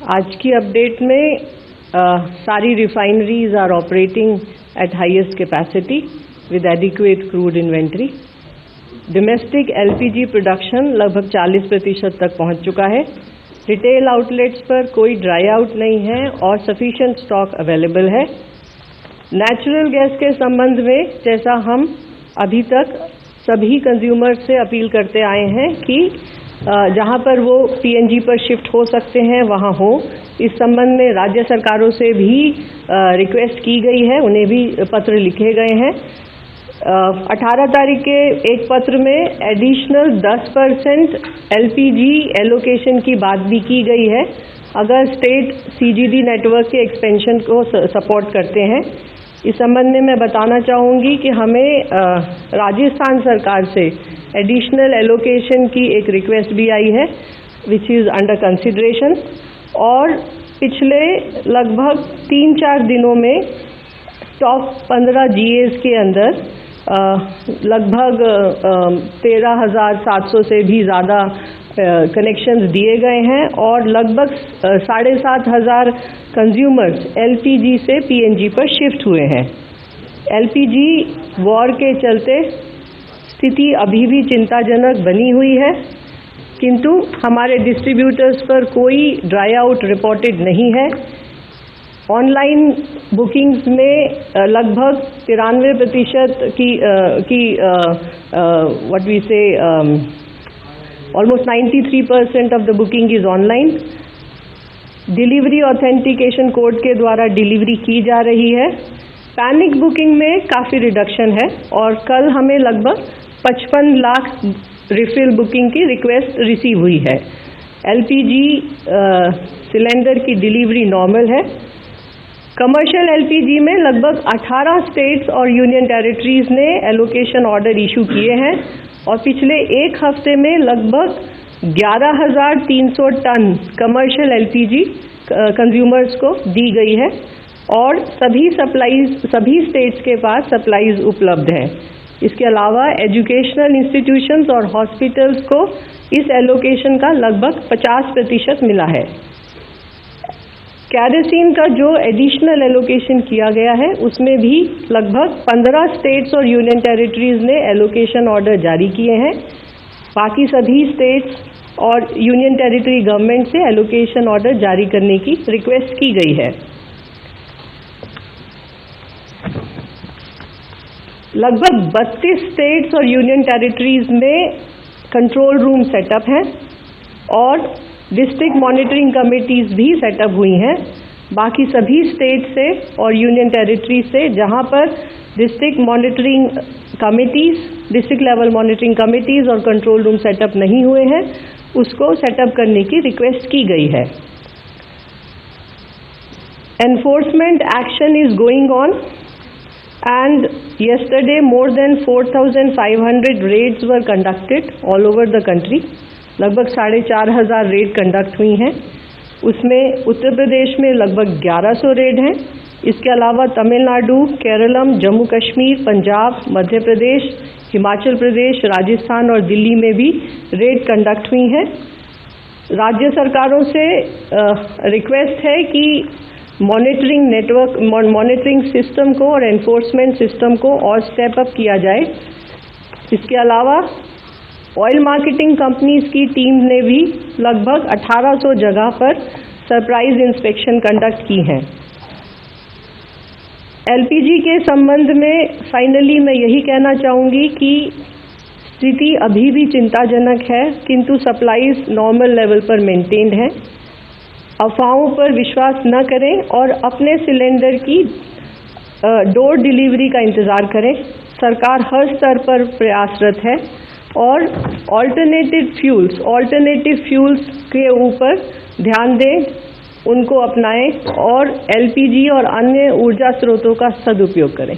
आज की अपडेट में सारी refineries are operating at highest capacity with adequate crude inventory. Domestic LPG production लगभग 40% तक पहुंच चुका है। रिटेल आउटलेट्स पर कोई ड्राई आउट नहीं है और सफिशिएंट स्टॉक अवेलेबल है। नेचुरल गैस के संबंध में जैसा हम अभी तक सभी कंज्यूमर्स से अपील करते आए हैं कि जहां पर वो पीएनजी पर शिफ्ट हो सकते हैं वहां हो। इस संबंध में राज्य सरकारों से भी रिक्वेस्ट की गई है, उन्हें भी पत्र लिखे गए हैं। 18 तारीख के एक पत्र में एडिशनल 10% एलपीजी एलोकेशन की बात भी की गई है अगर स्टेट सीजीडी नेटवर्क के एक्सपेंशन को सपोर्ट करते हैं। इस संबंध में मैं बताना चाहूँगी कि हमें राजस्थान सरकार से एडिशनल एलोकेशन की एक रिक्वेस्ट भी आई है विच इज़ अंडर कंसिडरेशन। और पिछले लगभग 3-4 दिनों में टॉप 15 जीएस के अंदर लगभग 13,700 से भी ज़्यादा कनेक्शंस दिए गए हैं और लगभग 7,500 कंज्यूमर्स एलपीजी से पीएनजी पर शिफ्ट हुए हैं। एलपीजी वॉर के चलते स्थिति अभी भी चिंताजनक बनी हुई है, किंतु हमारे डिस्ट्रीब्यूटर्स पर कोई ड्राई आउट रिपोर्टेड नहीं है। ऑनलाइन बुकिंग्स में लगभग 93% की व्हाट वी से almost 93% of the booking is online. Delivery authentication code के द्वारा डिलीवरी की जा रही है। पैनिक बुकिंग में काफ़ी रिडक्शन है और कल हमें लगभग 55 लाख रिफिल बुकिंग की रिक्वेस्ट रिसीव हुई है। एलपीजी सिलेंडर की डिलीवरी नॉर्मल है। कमर्शियल एलपीजी में लगभग 18 स्टेट्स और यूनियन टेरिटरीज ने एलोकेशन ऑर्डर इशू किए हैं और पिछले एक हफ्ते में लगभग 11,300 टन कमर्शियल एलपीजी कंज्यूमर्स को दी गई है और सभी स्टेट्स के पास सप्लाईज उपलब्ध हैं। इसके अलावा एजुकेशनल इंस्टीट्यूशंस और हॉस्पिटल्स को इस एलोकेशन का लगभग 50% मिला है। कैरोसिन का जो एडिशनल एलोकेशन किया गया है उसमें भी लगभग 15 स्टेट्स और यूनियन टेरिटरीज ने एलोकेशन ऑर्डर जारी किए हैं। बाकी सभी स्टेट्स और यूनियन टेरिटरी गवर्नमेंट से एलोकेशन ऑर्डर जारी करने की रिक्वेस्ट की गई है। लगभग 32 स्टेट्स और यूनियन टेरिटरीज में कंट्रोल रूम सेटअप हैं और डिस्ट्रिक्ट मॉनिटरिंग कमेटीज भी सेटअप हुई हैं। बाकी सभी स्टेट से और यूनियन टेरिटरी से जहां पर district monitoring committees, district level monitoring committees और कंट्रोल रूम सेटअप नहीं हुए हैं उसको सेटअप करने की रिक्वेस्ट की गई है। Enforcement action is going on and yesterday more than 4,500 raids were conducted all over the country. लगभग 4,500 रेड कंडक्ट हुई हैं। उसमें उत्तर प्रदेश में लगभग 1100 रेड हैं। इसके अलावा तमिलनाडु, केरलम, जम्मू कश्मीर, पंजाब, मध्य प्रदेश, हिमाचल प्रदेश, राजस्थान और दिल्ली में भी रेड कंडक्ट हुई हैं। राज्य सरकारों से रिक्वेस्ट है कि मॉनिटरिंग नेटवर्क, मॉनिटरिंग सिस्टम को और एनफोर्समेंट सिस्टम को और स्टेप अप किया जाए। इसके अलावा ऑयल मार्केटिंग कंपनीज की टीम ने भी लगभग 1800 जगह पर सरप्राइज इंस्पेक्शन कंडक्ट की हैं। एलपीजी के संबंध में फाइनली मैं यही कहना चाहूँगी कि स्थिति अभी भी चिंताजनक है, किंतु सप्लाईज नॉर्मल लेवल पर मेंटेन्ड हैं। अफवाहों पर विश्वास न करें और अपने सिलेंडर की डोर डिलीवरी का इंतज़ार करें। सरकार हर स्तर पर प्रयासरत है और ऑल्टरनेटिव फ्यूल्स के ऊपर ध्यान दें, उनको अपनाएं और एलपीजी और अन्य ऊर्जा स्रोतों का सदुपयोग करें।